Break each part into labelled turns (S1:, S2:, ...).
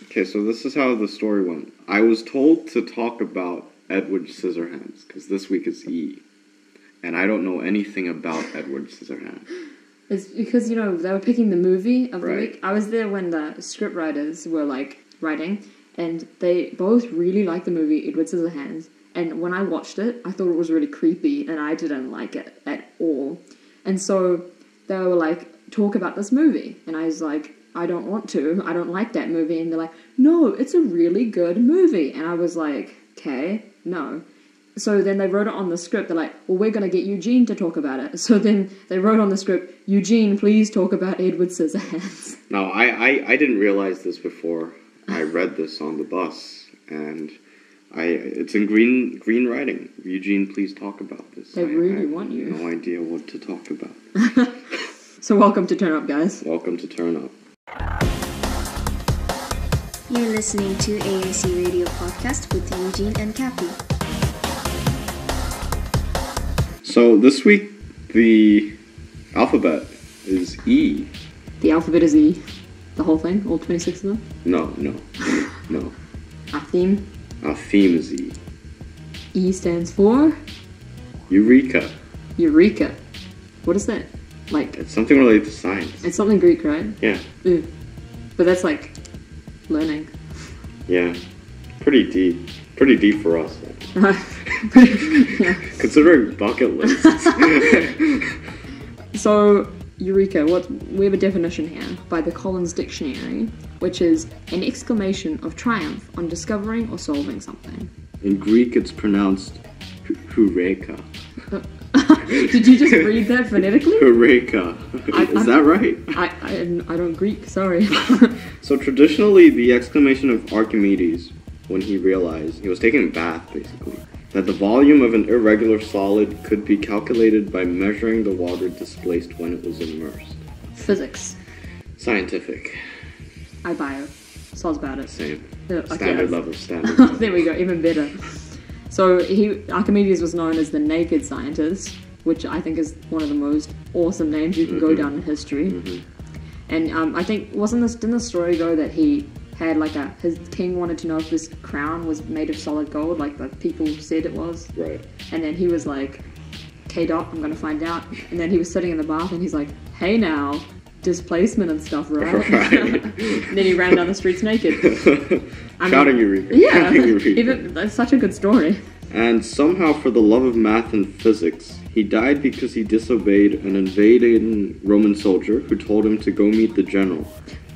S1: Okay, so this is how the story went. I was told to talk about Edward Scissorhands, because this week is E. And I don't know anything about Edward Scissorhands.
S2: It's because, they were picking the movie of the
S1: Right.
S2: week. I was there when the scriptwriters were, writing, and they both really liked the movie Edward Scissorhands. And when I watched it, I thought it was really creepy, and I didn't like it at all. And so they were like, talk about this movie. And I was like, I don't want to. I don't like that movie. And they're like, no, it's a really good movie. And I was like, okay, no. So then they wrote it on the script. They're like, well, we're going to get Eugene to talk about it. So then they wrote on the script, Eugene, please talk about Edward Scissorhands.
S1: Now, I didn't realize this before I read this on the bus. And it's in green writing. Eugene, please talk about this.
S2: They really want you.
S1: I have no idea what to talk about.
S2: So welcome to Turn Up, guys.
S1: Welcome to Turn Up.
S3: You're listening to AAC Radio Podcast with Eugene and Cappy.
S1: So this week, the alphabet is E.
S2: The alphabet is E. The whole thing? All 26 of them?
S1: No.
S2: Our theme?
S1: Our theme is E.
S2: E stands for?
S1: Eureka.
S2: Eureka. What is that?
S1: It's something related to science.
S2: It's something Greek, right?
S1: Yeah.
S2: Ooh. But that's learning.
S1: Yeah. Pretty deep. Pretty deep for us.
S2: Yeah.
S1: Considering bucket lists.
S2: So, Eureka, we have a definition here by the Collins Dictionary, which is an exclamation of triumph on discovering or solving something.
S1: In Greek, it's pronounced Eureka.
S2: Did you just read that phonetically?
S1: Eureka. Is that right?
S2: I don't Greek, sorry.
S1: So traditionally, the exclamation of Archimedes, when he realized, he was taking a bath basically, that the volume of an irregular solid could be calculated by measuring the water displaced when it was immersed.
S2: Physics.
S1: Scientific.
S2: I bio. Sounds about it.
S1: Same.
S2: Okay,
S1: Standard level.
S2: There we go, even better. So Archimedes was known as the naked scientist, which I think is one of the most awesome names you can go down in history.
S1: Mm-hmm.
S2: And I think, didn't the story go that he had his king wanted to know if this crown was made of solid gold, like the people said it was? Right. And then he was like, K-Dot, I'm gonna find out. And then he was sitting in the bath and he's like, hey now, displacement and stuff, right?
S1: Right.
S2: And then he ran down the streets naked.
S1: Shouting Eureka.
S2: Yeah,
S1: Shouting Eureka.
S2: That's such a good story.
S1: And somehow, for the love of math and physics, he died because he disobeyed an invading Roman soldier who told him to go meet the general.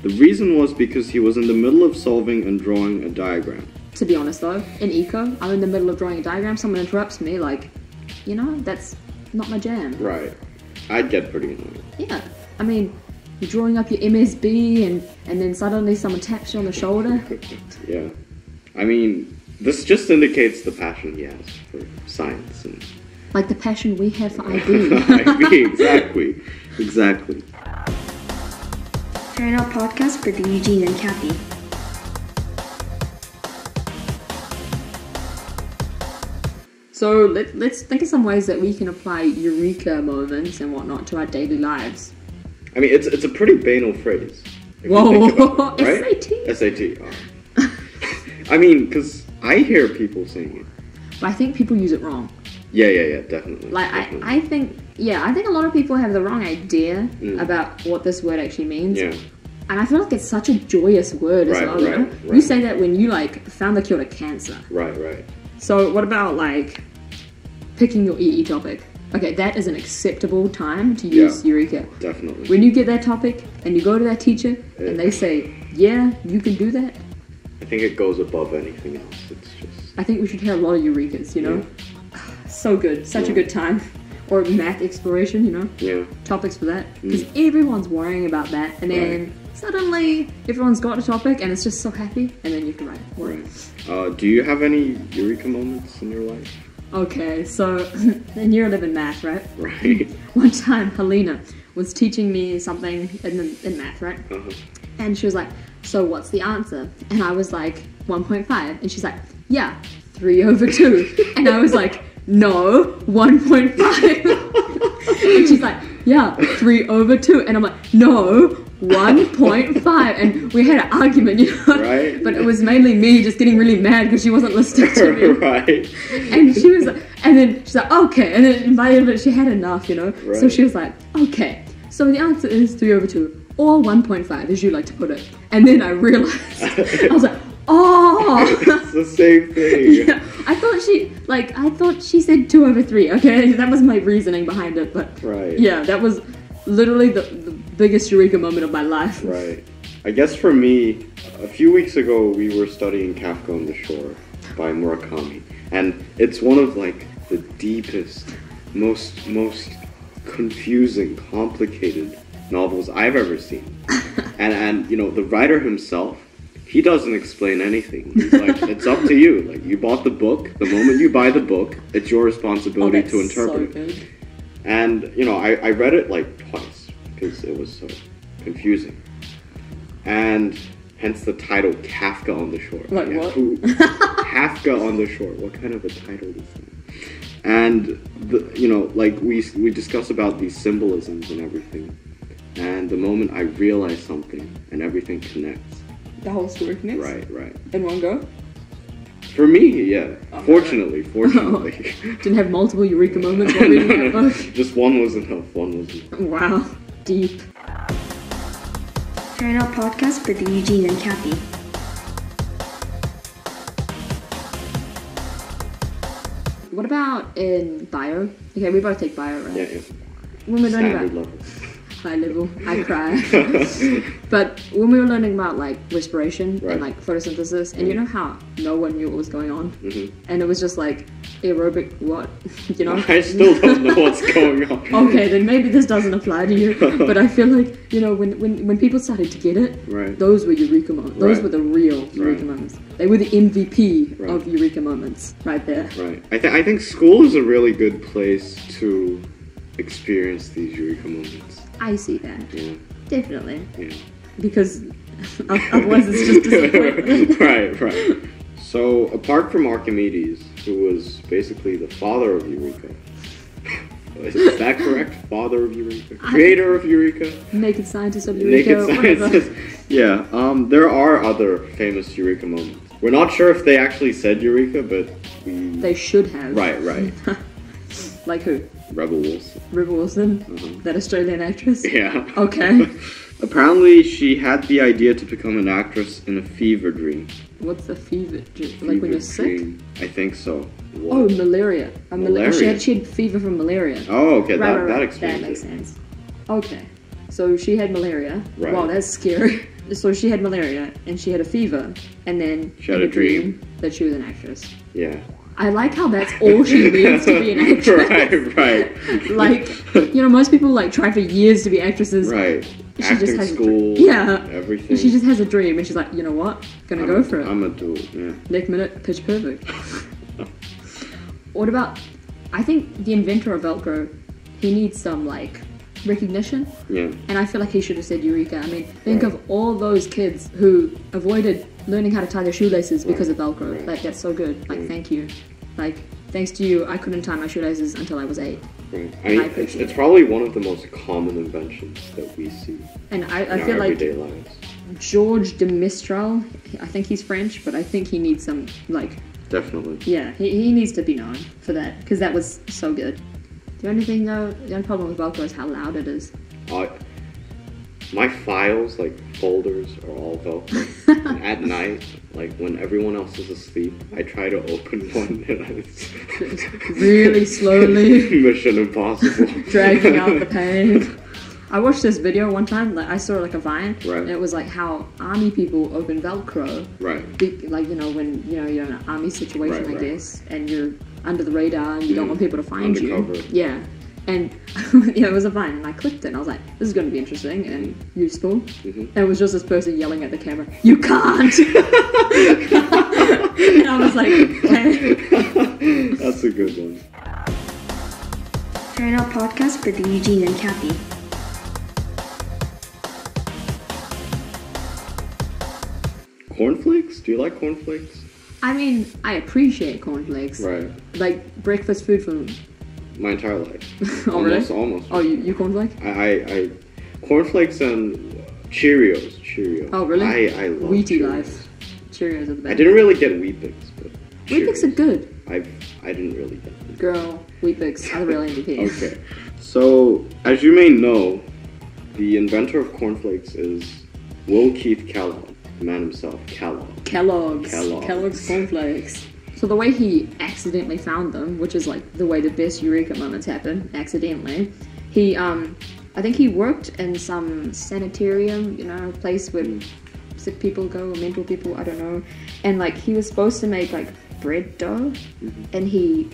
S1: The reason was because he was in the middle of solving and drawing a diagram.
S2: To be honest though, in eco, I'm in the middle of drawing a diagram, someone interrupts me, that's not my jam.
S1: Right. I'd get pretty annoyed.
S2: Yeah. I mean, you're drawing up your MSB and then suddenly someone taps you on the shoulder.
S1: Yeah. I mean, this just indicates the passion he has for science and...
S2: Like the passion we have for IB.
S1: IB, exactly.
S3: Turn Up Podcast with Eugene and Cappy.
S2: So let's think of some ways that we can apply Eureka moments and whatnot to our daily lives.
S1: I mean, it's a pretty banal phrase.
S2: Whoa,
S1: it, right?
S2: SAT?
S1: SAT. Oh. I mean, because I hear people saying it.
S2: But I think people use it wrong.
S1: Yeah, definitely.
S2: Definitely. I think a lot of people have the wrong idea about what this word actually means.
S1: Yeah.
S2: And I feel like it's such a joyous word as well, you know?
S1: Right.
S2: You say that when you, found the cure to cancer.
S1: Right.
S2: So what about, picking your EE topic? Okay, that is an acceptable time to use Eureka.
S1: Definitely.
S2: When you get that topic, and you go to that teacher, and they say, yeah, you can do that.
S1: I think it goes above anything else. It's just...
S2: I think we should hear a lot of Eurekas, you know?
S1: Yeah.
S2: So good. Such a good time. Or math exploration, you know?
S1: Yeah.
S2: Topics for that. Because everyone's worrying about that, and then suddenly everyone's got a topic, and it's just so happy, and then you have to write it.
S1: Right. Do you have any Eureka moments in your life?
S2: Okay, so in year 11 math, right?
S1: Right.
S2: One time, Helena was teaching me something in math, right?
S1: Uh-huh.
S2: And she was like, so what's the answer? And I was like, 1.5. And she's like, yeah, 3/2. And I was like, no, 1.5. And she's like, yeah, 3/2. And I'm like, no, 1.5, and we had an argument, you know.
S1: Right.
S2: But it was mainly me just getting really mad because she wasn't listening to me.
S1: Right.
S2: And she was like, and then she's like, okay, and then by the end of it, she had enough, you know.
S1: Right.
S2: So she was like, okay, so the answer is 3/2, or 1.5, as you like to put it. And then I realized, I was like, oh,
S1: It's the same thing.
S2: yeah. I thought she said 2/3. Okay, that was my reasoning behind it, but
S1: Right.
S2: yeah, that was literally the biggest Eureka moment of my life.
S1: Right. I guess for me, a few weeks ago we were studying Kafka on the Shore by Murakami, and it's one of like the deepest, most confusing, complicated novels I've ever seen. and you know, the writer himself, he doesn't explain anything. He's like, it's up to you. Like, you bought the book. The moment you buy the book, it's your responsibility to interpret
S2: so
S1: it.
S2: good.
S1: And, you know, I read it like twice because it was so confusing. And hence the title, Kafka on the Shore.
S2: Like what?
S1: Kafka on the Shore. What kind of a title is that? And, you know, like we discuss about these symbolisms and everything. And the moment I realize something and everything connects.
S2: The whole story connects?
S1: Right.
S2: In one go?
S1: For me, yeah.
S2: Oh,
S1: Fortunately.
S2: Didn't have multiple Eureka moments while reading that book?
S1: Just one was enough.
S2: Wow. Deep.
S3: Try It Out podcast with Eugene and Kathy.
S2: What about in bio? Okay, we both take bio, right?
S1: Yeah.
S2: When we're learning
S1: Standard
S2: about
S1: level.
S2: high level, I cry. But when we were learning about like respiration
S1: Right.
S2: and like photosynthesis, and you know how no one knew what was going on, and it was just like aerobic what, you know?
S1: I still don't know what's going on.
S2: Okay, then maybe this doesn't apply to you. But I feel like, you know, when people started to get it,
S1: Right.
S2: those were Eureka moments. Those
S1: Right.
S2: were the real Eureka
S1: Right.
S2: moments. They were the MVP
S1: Right.
S2: of Eureka moments, right there.
S1: Right. I think school is a really good place to experience these Eureka moments.
S2: I see that.
S1: Yeah.
S2: Definitely.
S1: Yeah.
S2: Because otherwise it's just disappointment.
S1: Right. So, apart from Archimedes, who was basically the father of Eureka, is that correct? Father of Eureka? Creator of Eureka?
S2: Naked scientist of Eureka,
S1: Naked
S2: whatever.
S1: scientist. Yeah, there are other famous Eureka moments. We're not sure if they actually said Eureka, but we...
S2: They should have.
S1: Right.
S2: Like who?
S1: Rebel Wilson.
S2: Rebel Wilson? That Australian actress?
S1: Yeah.
S2: Okay.
S1: Apparently, she had the idea to become an actress in a fever dream.
S2: What's the fever? Like when you're sick?
S1: Dream. I think so. What?
S2: Oh, malaria.
S1: Malaria?
S2: She had fever from malaria.
S1: Oh, okay,
S2: Right.
S1: that explains
S2: That makes
S1: it.
S2: sense. Okay. So she had malaria.
S1: Right.
S2: Wow, that's scary. So she had malaria, and she had a fever, and then
S1: She had
S2: in
S1: a dream.
S2: that she was an actress.
S1: Yeah.
S2: I like how that's all she needs to be an actress.
S1: Right.
S2: Like, you know, most people like try for years to be actresses.
S1: Right.
S2: She
S1: Acting
S2: just has
S1: school.
S2: yeah.
S1: Everything.
S2: She just has a dream, and she's like, you know what? Gonna go for it.
S1: I'm gonna do it, yeah.
S2: Next minute, pitch perfect. What about? I think the inventor of Velcro, he needs some like recognition.
S1: Yeah.
S2: And I feel like he should have said Eureka. I mean, think
S1: Right.
S2: of all those kids who avoided learning how to tie their shoelaces because
S1: Right.
S2: of Velcro.
S1: Right.
S2: Like, that's so good. Like,
S1: Right.
S2: thank you. Like, thanks to you, I couldn't tie my shoelaces until I was 8.
S1: Right.
S2: I
S1: I mean,
S2: appreciate
S1: it's probably one of the most common inventions that we see
S2: And I
S1: in
S2: feel
S1: our
S2: like
S1: everyday lives.
S2: George de Mistral, I think he's French, but I think he needs some, like,
S1: Definitely.
S2: yeah, he needs to be known for that, because that was so good. The only thing, though, the only problem with Velcro is how loud it is.
S1: My files, like folders, are all Velcro. And at night, like when everyone else is asleep, I try to open one and it's
S2: Really slowly.
S1: Mission Impossible.
S2: Dragging out the pain. I watched this video one time, like I saw like a Vine,
S1: Right.
S2: and it was like how army people open Velcro.
S1: Right.
S2: Like, you know, when, you know, you're in an army situation,
S1: Right,
S2: I
S1: right.
S2: guess, and you're under the radar and you don't want people to find
S1: Undercover.
S2: you. Yeah. And yeah, it was a Vine, and I clicked it, and I was like, this is going to be interesting and useful. And it was just this person yelling at the camera, "You can't!" And I was like, okay.
S1: That's a good one.
S3: Try It Out podcast with Eugene and Kathy.
S1: Cornflakes? Do you like cornflakes?
S2: I mean, I appreciate cornflakes.
S1: Right.
S2: Like breakfast food from...
S1: My entire life.
S2: Oh, really?
S1: Almost.
S2: Oh, you cornflake?
S1: I cornflakes and Cheerios.
S2: Oh, really?
S1: I love
S2: Wheaty
S1: Cheerios.
S2: Life. Cheerios are the best.
S1: I didn't really get Weet-Bix, but
S2: Weet-Bix are good.
S1: I didn't really get them.
S2: Girl, Weet-Bix are the real MVPs.
S1: Okay. So, as you may know, the inventor of cornflakes is Will Keith Kellogg, the man himself,
S2: Kellogg's cornflakes. So the way he accidentally found them, which is like the way the best Eureka moments happen, accidentally, he, I think he worked in some sanitarium, place where sick people go, or mental people, I don't know. And like he was supposed to make like bread dough, and he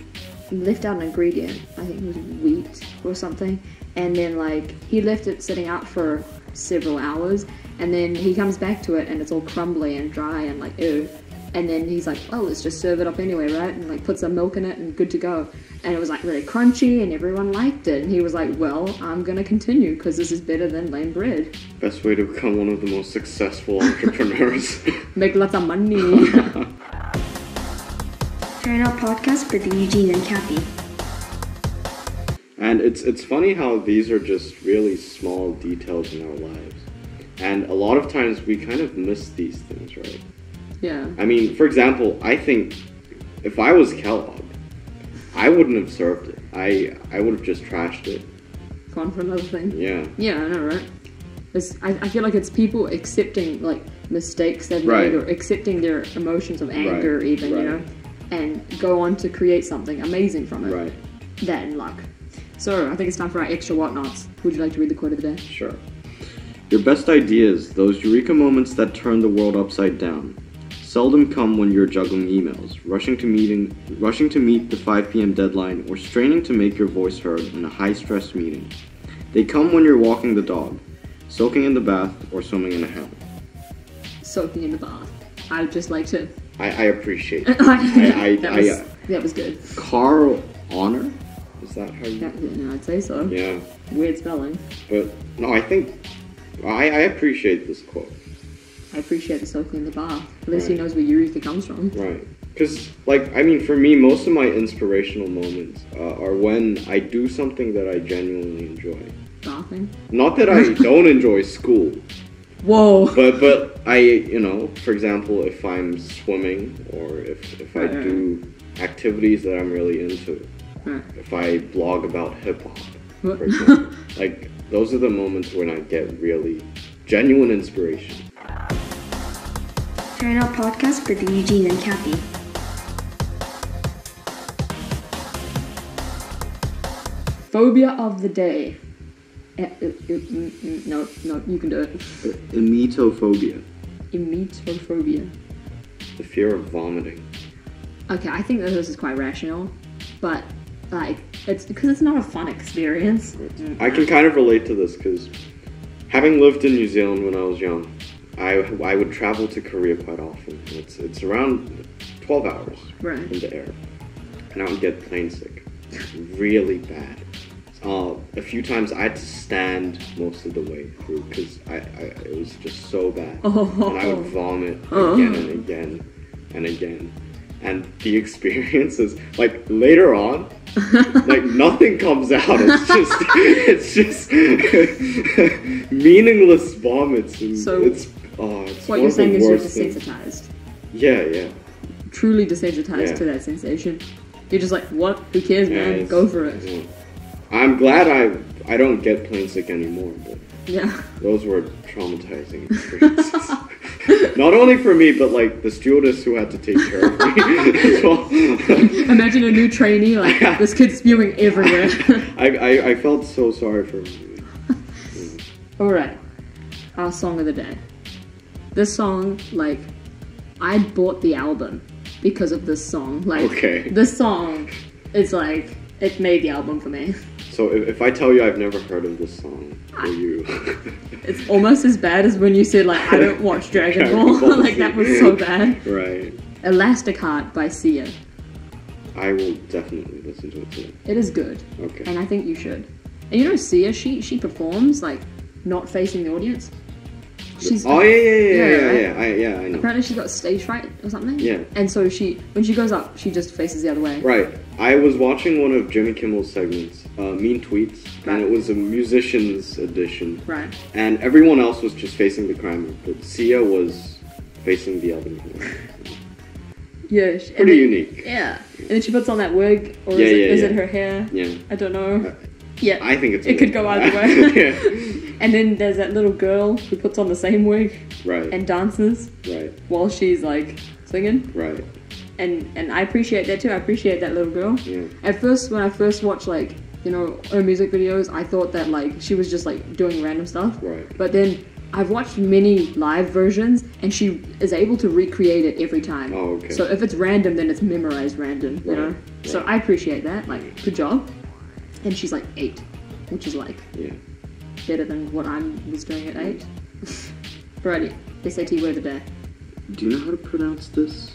S2: left out an ingredient. I think it was wheat or something. And then like he left it sitting out for several hours, and then he comes back to it and it's all crumbly and dry and like ew. And then he's like, oh, let's just serve it up anyway, right? And like put some milk in it and good to go. And it was like really crunchy and everyone liked it. And he was like, well, I'm gonna continue because this is better than plain bread.
S1: Best way to become one of the most successful entrepreneurs.
S2: Make lots of money.
S3: Turn Up Podcast with Eugene and Kathy.
S1: And it's funny how these are just really small details in our lives. And a lot of times we kind of miss these things, right?
S2: Yeah.
S1: I mean, for example, I think if I was Kellogg, I wouldn't have served it. I would have just trashed it.
S2: Gone for another thing.
S1: Yeah.
S2: Yeah, I know, right? I feel like it's people accepting like mistakes they've
S1: Right.
S2: made or accepting their emotions of anger even, and go on to create something amazing from it.
S1: Right.
S2: That and luck. So, I think it's time for our extra whatnots. Would you like to read the quote of the day?
S1: Sure. Your best ideas, those Eureka moments that turn the world upside down, seldom come when you're juggling emails, rushing to meet the 5 p.m. deadline, or straining to make your voice heard in a high-stress meeting. They come when you're walking the dog, soaking in the bath, or swimming in a hammock.
S2: Soaking in the bath. I'd just like to...
S1: I appreciate it.
S2: That was good.
S1: Carl Honor? Is that how you...
S2: Yeah, I'd say so.
S1: Yeah.
S2: Weird spelling.
S1: But, no, I think... I appreciate this quote.
S2: I appreciate the soaking in the bath. At least he knows where Eureka comes from.
S1: Right. Because, like, I mean, for me, most of my inspirational moments are when I do something that I genuinely enjoy.
S2: Bathing?
S1: Not that I don't enjoy school.
S2: Whoa!
S1: But I, for example, if I'm swimming or if I do activities that I'm really into, if I blog about hip-hop, for example, like, those are the moments when I get really genuine inspiration.
S3: Turn Up Podcast with Eugene and Kathy.
S2: Phobia of the day. No, you can do it.
S1: Emetophobia.
S2: Emetophobia.
S1: The fear of vomiting.
S2: Okay, I think that this is quite rational, but like it's because it's not a fun experience.
S1: I can kind of relate to this because having lived in New Zealand when I was young, I would travel to Korea quite often. It's around 12 hours in the air, and I would get plane sick, really bad. A few times I had to stand most of the way through because it was just so bad, and I would vomit again and again and again. And the experience is like later on, like nothing comes out. It's just meaningless vomits. And
S2: so
S1: it's
S2: what you're saying is you're desensitized.
S1: Yeah.
S2: Truly desensitized to that sensation. You're just like, what? Who cares, man? Go for it.
S1: Yeah. I'm glad I don't get plane sick anymore, but those were traumatizing experiences. Not only for me, but like the stewardess who had to take care of me as well.
S2: Imagine a new trainee, like this kid's spewing everywhere.
S1: I felt so sorry for him.
S2: Alright, our song of the day. This song, like, I bought the album because of this song. Like, this song is like, it made the album for me.
S1: So if I tell you I've never heard of this song, will you?
S2: It's almost as bad as when you said, like, I don't watch Dragon Ball. Like, that was so bad.
S1: Right.
S2: Elastic Heart by Sia.
S1: I will definitely listen to it today.
S2: It is good.
S1: Okay.
S2: And I think you should. And you know Sia, she performs, like, not facing the audience. She's
S1: I know.
S2: Apparently she's got stage fright or something.
S1: Yeah.
S2: And so when she goes up, she just faces the other way.
S1: Right. I was watching one of Jimmy Kimmel's segments, Mean Tweets, and it was a musician's edition.
S2: Right.
S1: And everyone else was just facing the camera, but Sia was facing the other camera.
S2: Yeah.
S1: Pretty unique.
S2: Yeah. And then she puts on that wig, or
S1: Yeah,
S2: is
S1: yeah.
S2: it her hair?
S1: Yeah.
S2: I don't know. Yeah.
S1: I think
S2: it could go either way.
S1: Yeah.
S2: And then there's that little girl who puts on the same wig
S1: Right.
S2: and dances
S1: Right.
S2: while she's like singing.
S1: Right.
S2: And I appreciate that too. I appreciate that little girl.
S1: Yeah.
S2: At first, when I first watched like, you know, her music videos, I thought that like she was just like doing random stuff.
S1: Right.
S2: But then I've watched many live versions and she is able to recreate it every time.
S1: Oh, okay.
S2: So if it's random, then it's memorized random, you know?
S1: Right.
S2: So I appreciate that. Like, good job. And she's like 8, which is like
S1: Yeah.
S2: better than what I was doing at 8. Alrighty, SAT word of the day.
S1: Do you know how to pronounce this?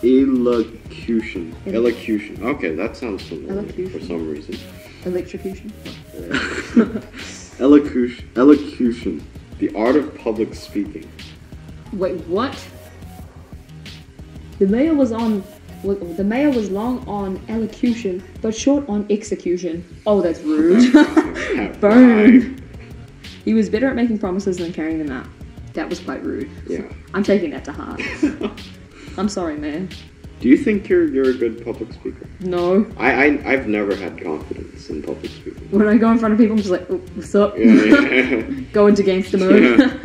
S1: Elocution. Elocution. Okay, that sounds familiar
S2: Elocution.
S1: for some reason.
S2: Electrocution.
S1: Elocution. Elocution. The art of public speaking.
S2: Wait, what? The mayor was long on elocution, but short on execution. Oh, that's rude. Burn. He was better at making promises than carrying them out. That was quite rude.
S1: Yeah.
S2: I'm taking that to heart. I'm sorry, man.
S1: Do you think you're a good public speaker?
S2: No.
S1: I've never had confidence in public speaking.
S2: When I go in front of people, I'm just like, oh, what's up?
S1: Yeah.
S2: Go into gangster mode.
S1: Yeah.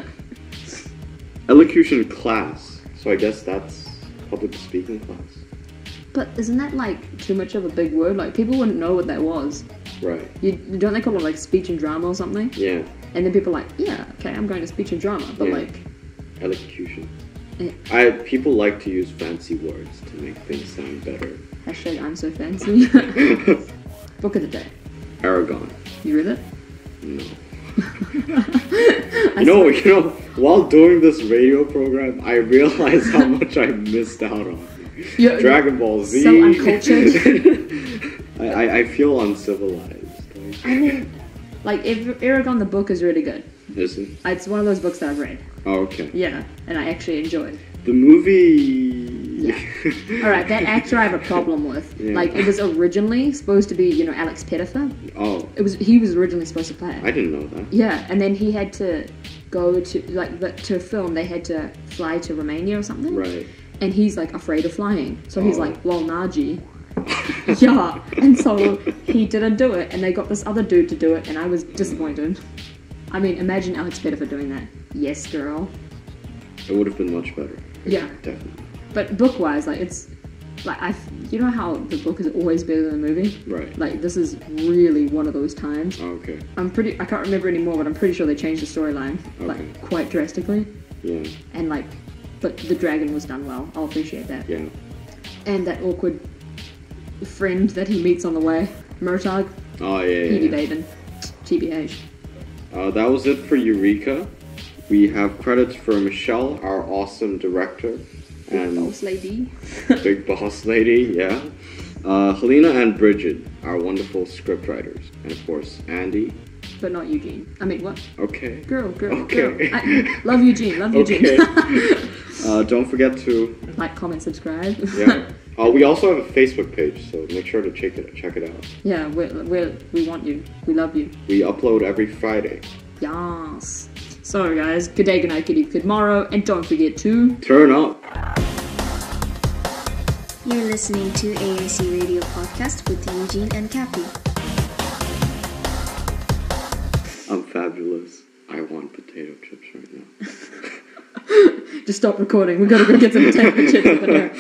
S1: Elocution class. So I guess that's public speaking class.
S2: But isn't that like too much of a big word? Like people wouldn't know what that was.
S1: Right.
S2: Don't they call it like speech and drama or something?
S1: Yeah.
S2: And then people are like, yeah, okay, I'm going to speech and drama. But
S1: Yeah.
S2: like,
S1: Elocution.
S2: Yeah.
S1: People like to use fancy words to make things sound better.
S2: hashtag I'm so fancy. Book of the day.
S1: Aragon.
S2: You read it?
S1: No.
S2: I
S1: You know, while doing this radio program, I realized how much I missed out on.
S2: You're
S1: Dragon Ball Z.
S2: so uncultured.
S1: I feel uncivilized.
S2: I mean, like, Aragon the book is really good.
S1: Is it?
S2: It's one of those books that I've read.
S1: Oh, okay.
S2: Yeah, and I actually enjoyed.
S1: The movie...
S2: Yeah. Alright, that actor I have a problem with.
S1: Yeah.
S2: Like, it was originally supposed to be, you know, Alex Pettyfer.
S1: Oh,
S2: He was originally supposed to play it.
S1: I didn't know that.
S2: Yeah, and then he had to go to, like, to film, they had to fly to Romania or something.
S1: Right.
S2: And he's, like, afraid of flying. So he's
S1: Oh.
S2: like, well, Naji. Yeah, and so he didn't do it, and they got this other dude to do it, and I was disappointed. I mean, imagine Alex Pettyfer doing that. Yes, girl.
S1: It would have been much better.
S2: Yeah.
S1: Definitely.
S2: But book-wise, like, it's... Like, you know how the book is always better than the movie?
S1: Right.
S2: Like, this is really one of those times.
S1: Oh, okay.
S2: I can't remember anymore, but I'm pretty sure they changed the storyline, like, quite drastically.
S1: Yeah.
S2: And, like, but the dragon was done well. I'll appreciate that.
S1: Yeah.
S2: And that awkward friend that he meets on the way, Murtagh,
S1: Oh, yeah,
S2: Petey
S1: yeah.
S2: Baden, TBH.
S1: That was it for Eureka. We have credits for Michelle, our awesome director. And
S2: Boss lady.
S1: Big boss lady, yeah. Helena and Bridget, our wonderful scriptwriters. And of course, Andy.
S2: But not Eugene. I mean, what?
S1: Okay.
S2: Girl.
S1: Okay.
S2: Love Eugene,
S1: Okay.
S2: Eugene.
S1: Don't forget to...
S2: Like, comment, subscribe.
S1: Yeah. We also have a Facebook page, so make sure to check it out.
S2: Yeah, we want you. We love you.
S1: We upload every Friday.
S2: Yes. So, guys, good day, good night, good eve, good morrow, and don't forget to...
S1: Turn up!
S3: You're listening to AAC Radio Podcast with Eugene and Cappy.
S1: I'm fabulous. I want potato chips right now.
S2: Just stop recording. We gotta go get some potato chips over there.